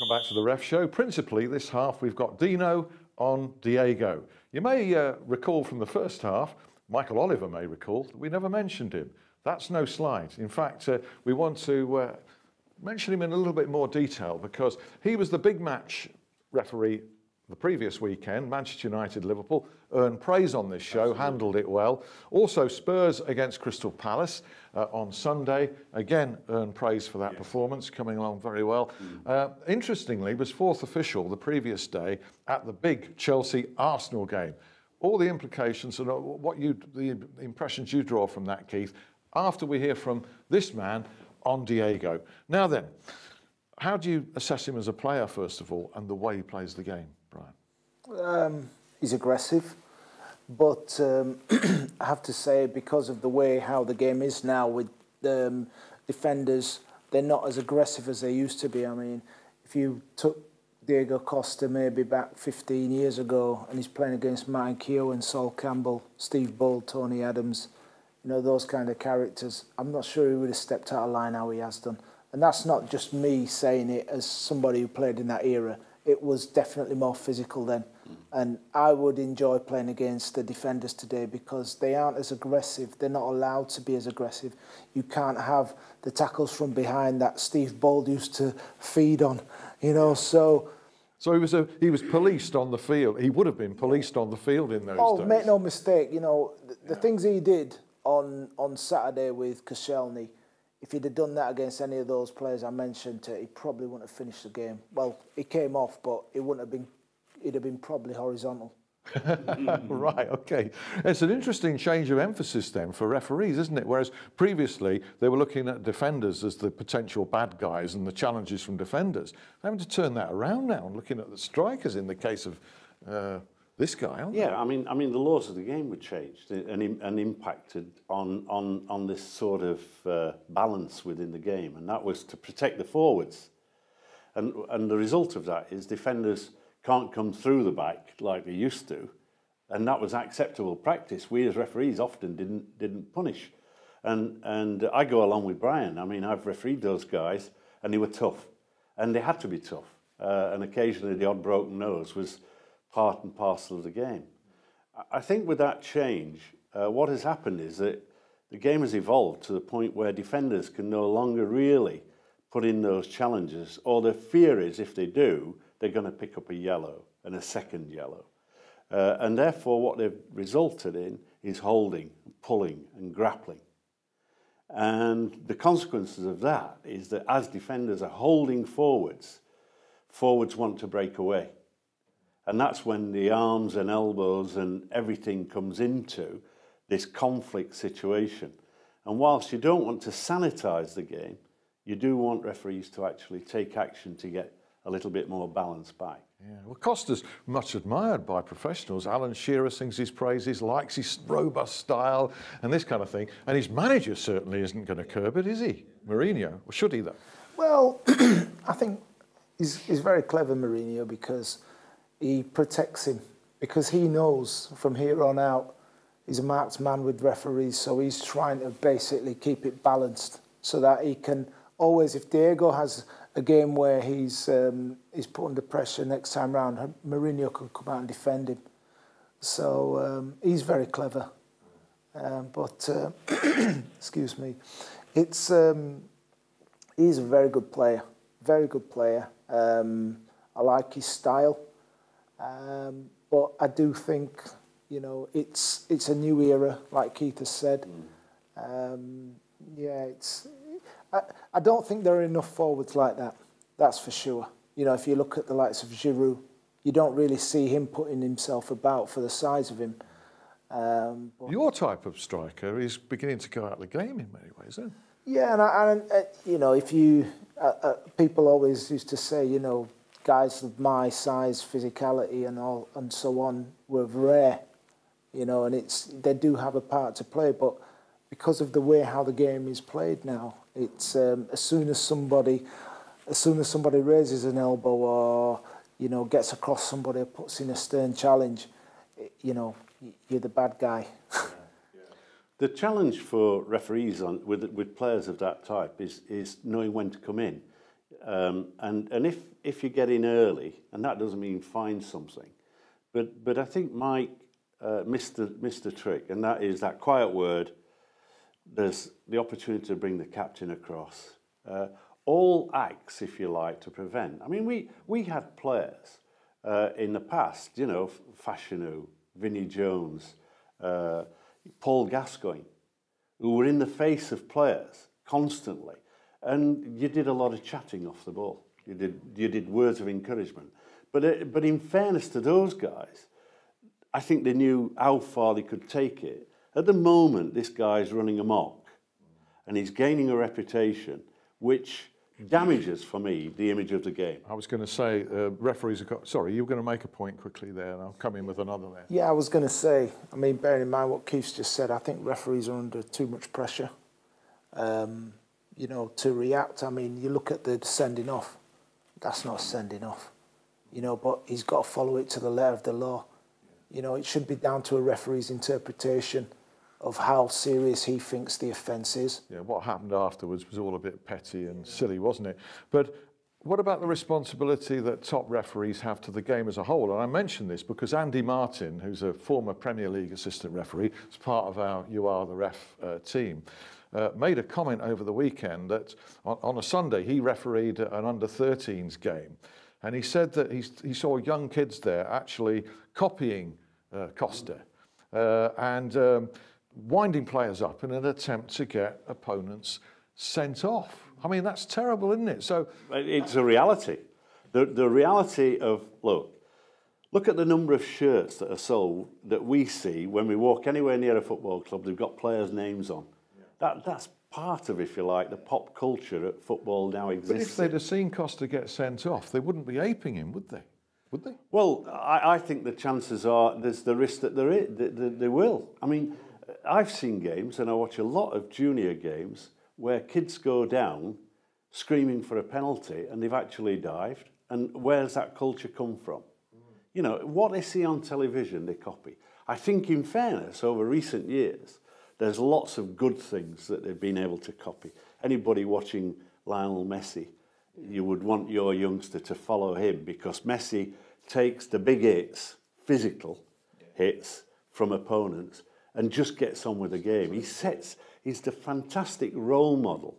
Welcome back to the Ref Show. Principally, this half we've got Dino on Diego. You may recall from the first half, Michael Oliver may recall, that we never mentioned him. That's no slight. In fact, we want to mention him in a little bit more detail because he was the big match referee the previous weekend. Manchester United, Liverpool, earned praise on this show, handled it well. Also Spurs against Crystal Palace on Sunday, again earned praise for that performance, coming along very well. Interestingly, was fourth official the previous day at the big Chelsea-Arsenal game. All the implications and the impressions you draw from that, Keith, after we hear from this man on Diego. Now then, how do you assess him as a player, first of all, and the way he plays the game, Brian? He's aggressive, but I have to say, because of the way how the game is now with defenders, they're not as aggressive as they used to be. I mean, if you took Diego Costa maybe back 15 years ago and he's playing against Martin Keown, Sol Campbell, Steve Bull, Tony Adams, you know, those kind of characters, I'm not sure he would have stepped out of line how he has done. And that's not just me saying it as somebody who played in that era. It was definitely more physical then. And I would enjoy playing against the defenders today because they aren't as aggressive. They're not allowed to be as aggressive. You can't have the tackles from behind that Steve Bold used to feed on, you know, so he was policed on the field. He would have been policed on the field in those days. Oh, make no mistake, you know, the things he did on Saturday with Koscielny, if he'd have done that against any of those players I mentioned, he probably wouldn't have finished the game. Well, he came off, but it wouldn't have been. It'd have been probably horizontal. Right, okay. It's an interesting change of emphasis then for referees, isn't it? Whereas previously they were looking at defenders as the potential bad guys and the challenges from defenders. They're having to turn that around now and looking at the strikers in the case of this guy, aren't they? Yeah, I mean, the laws of the game were changed and impacted on this sort of balance within the game, and that was to protect the forwards. And the result of that is defenders can't come through the back like they used to, and that was acceptable practice. We as referees often didn't punish, and I go along with Brian. I mean, I've refereed those guys, and they were tough, and they had to be tough, and occasionally the odd broken nose was part and parcel of the game. I think with that change, what has happened is that the game has evolved to the point where defenders can no longer really put in those challenges, or the fear is if they do, they're going to pick up a yellow and a second yellow. And therefore what they've resulted in is holding, pulling and grappling. And the consequences of that is that as defenders are holding forwards, forwards want to break away. And that's when the arms and elbows and everything comes into this conflict situation. And whilst you don't want to sanitise the game, you do want referees to actually take action to get a little bit more balance back. Yeah, well, Costa's much admired by professionals. Alan Shearer sings his praises, likes his robust style and this kind of thing. And his manager certainly isn't going to curb it, is he? Mourinho, or should he though? Well, I think he's very clever, Mourinho, because he protects him. Because he knows from here on out, he's a marked man with referees, so he's trying to basically keep it balanced so that he can always, if Diego has a game where he's put under pressure next time round, Mourinho can come out and defend him. So he's very clever. But excuse me, it's he's a very good player, very good player. I like his style, but I do think, you know, it's a new era, like Keith has said. Yeah, I don't think there are enough forwards like that, that's for sure. You know, if you look at the likes of Giroud, you don't really see him putting himself about for the size of him. Your type of striker is beginning to go out of the game in many ways, isn't it? Yeah, and you know, if you people always used to say, you know, guys of my size, physicality, and all and so on were rare, you know, and they do have a part to play, but because of the way how the game is played now, it's as soon as somebody raises an elbow or, you know, gets across somebody or puts in a stern challenge, you know, you're the bad guy. The challenge for referees with players of that type is knowing when to come in. And if you get in early, and that doesn't mean find something, but I think Mike missed the trick, and that is that quiet word. There's the opportunity to bring the captain across. All acts, if you like, to prevent. I mean, we had players in the past, you know, Fashanu, Vinnie Jones, Paul Gascoigne, who were in the face of players constantly, and you did a lot of chatting off the ball. You did words of encouragement, but in fairness to those guys, I think they knew how far they could take it. At the moment, this guy's running amok, and he's gaining a reputation which damages, for me, the image of the game. I was going to say, referees have got... Sorry, you were going to make a point quickly there, and I'll come in with another there. Yeah, I was going to say, I mean, bearing in mind what Keith's just said, I think referees are under too much pressure, you know, to react. I mean, you look at the sending off. That's not sending off, you know, but he's got to follow it to the letter of the law. You know, it should be down to a referee's interpretation of how serious he thinks the offence is. Yeah, what happened afterwards was all a bit petty and silly, wasn't it? But what about the responsibility that top referees have to the game as a whole? And I mention this because Andy Martin, who's a former Premier League assistant referee, is part of our You Are the Ref team, made a comment over the weekend that on a Sunday he refereed an under-13s game. And he said that he saw young kids there actually copying Costa and winding players up in an attempt to get opponents sent off. I mean, that's terrible, isn't it? So it's a reality. The reality of, look at the number of shirts that are sold that we see when we walk anywhere near a football club. They've got players' names on. Yeah. That's part of, if you like, the pop culture that football now exists. But if they'd have seen Costa get sent off, they wouldn't be aping him, would they? Would they? Well, I think the chances are there's the risk that they will. I mean, I've seen games, and I watch a lot of junior games, where kids go down screaming for a penalty and they've actually dived. And where's that culture come from? You know, what they see on television, they copy. I think, in fairness, over recent years, there's lots of good things that they've been able to copy. Anybody watching Lionel Messi, you would want your youngster to follow him, because Messi takes the big hits, physical hits from opponents, and just gets on with the game. He's the fantastic role model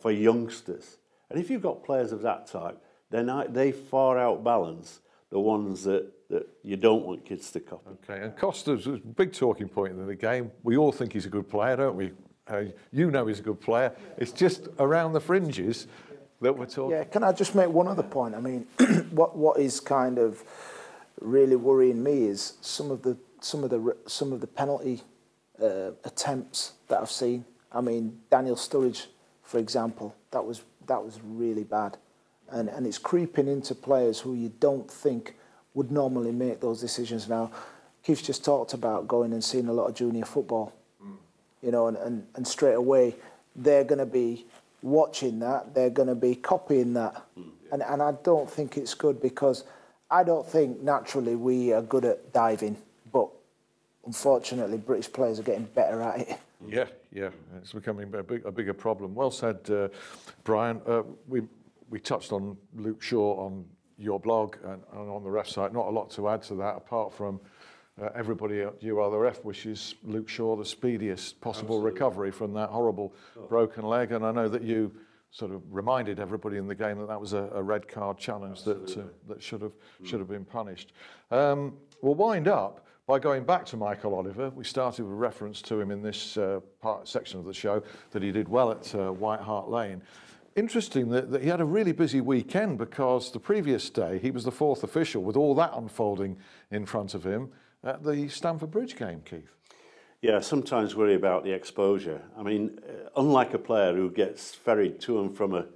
for youngsters. And if you've got players of that type, then they far outbalance the ones that you don't want kids to copy. Okay, and Costa's a big talking point in the game. We all think he's a good player, don't we? You know he's a good player. It's just around the fringes that we're talking. Yeah, can I just make one other point? I mean, what is kind of really worrying me is some of the penalty attempts that I've seen. I mean, Daniel Sturridge, for example, that was really bad, and it's creeping into players who you don't think would normally make those decisions. Now, Keith's just talked about going and seeing a lot of junior football, you know, and straight away they're going to be watching that, they're going to be copying that, and I don't think it's good, because I don't think naturally we are good at diving, but unfortunately British players are getting better at it. Yeah, it's becoming a bigger problem. Well said, Brian. We touched on Luke Shaw on your blog and on the ref site. Not a lot to add to that, apart from everybody at You Are the Ref wishes Luke Shaw the speediest possible recovery from that horrible broken leg. And I know that you sort of reminded everybody in the game that was a red card challenge that should have been punished. We'll wind up by going back to Michael Oliver. We started with reference to him in this section of the show, that he did well at White Hart Lane. Interesting that he had a really busy weekend, because the previous day he was the fourth official, with all that unfolding in front of him at the Stamford Bridge game, Keith. Yeah, sometimes worry about the exposure. I mean, unlike a player who gets ferried to and from a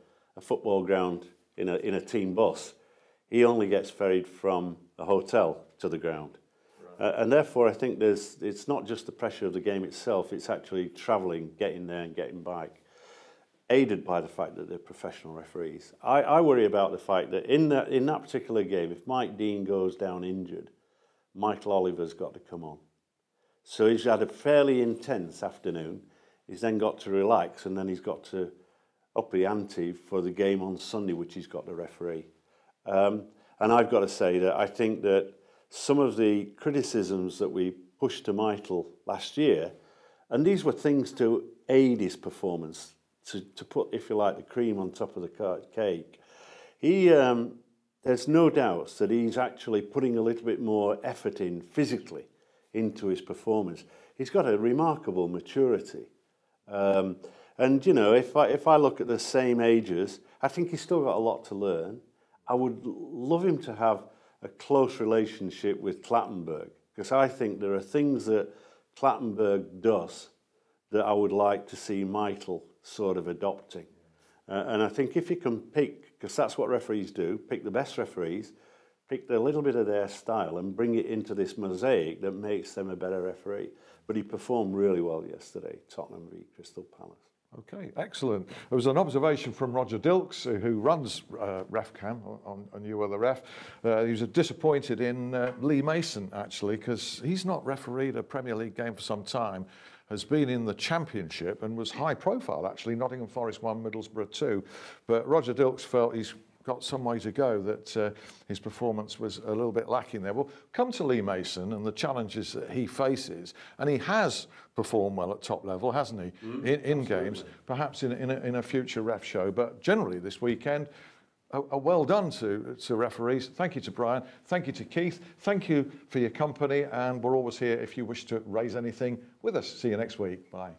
football ground in a team bus, he only gets ferried from a hotel to the ground. And therefore, I think it's not just the pressure of the game itself, it's actually travelling, getting there and getting back, aided by the fact that they're professional referees. I worry about the fact that in that particular game, if Mike Dean goes down injured, Michael Oliver's got to come on. So he's had a fairly intense afternoon. He's then got to relax, and then he's got to up the ante for the game on Sunday, which he's got to referee. And I've got to say that I think that some of the criticisms that we pushed to Michael last year, and these were things to aid his performance, to put, if you like, the cream on top of the cake. There's no doubt that he's actually putting a little bit more effort in physically into his performance. He's got a remarkable maturity. And, you know, if I look at the same ages, I think he's still got a lot to learn. I would love him to have a close relationship with Clattenburg, because I think there are things that Clattenburg does that I would like to see Michael sort of adopting. And I think if you can pick, because that's what referees do, pick the best referees, pick a little bit of their style and bring it into this mosaic that makes them a better referee. But he performed really well yesterday, Tottenham v Crystal Palace. Okay, excellent. There was an observation from Roger Dilks, who runs RefCam, on You Are the Ref. He was disappointed in Lee Mason, actually, because he's not refereed a Premier League game for some time, has been in the Championship and was high profile, actually. Nottingham Forest 1, Middlesbrough 2. But Roger Dilks felt he's got some way to go, that his performance was a little bit lacking there. Well, come to Lee Mason and the challenges that he faces, and he has performed well at top level, hasn't he, in games, perhaps in a future ref show. But generally this weekend, a well done to referees. Thank you to Brian, thank you to Keith, thank you for your company, and we're always here if you wish to raise anything with us. See you next week. Bye.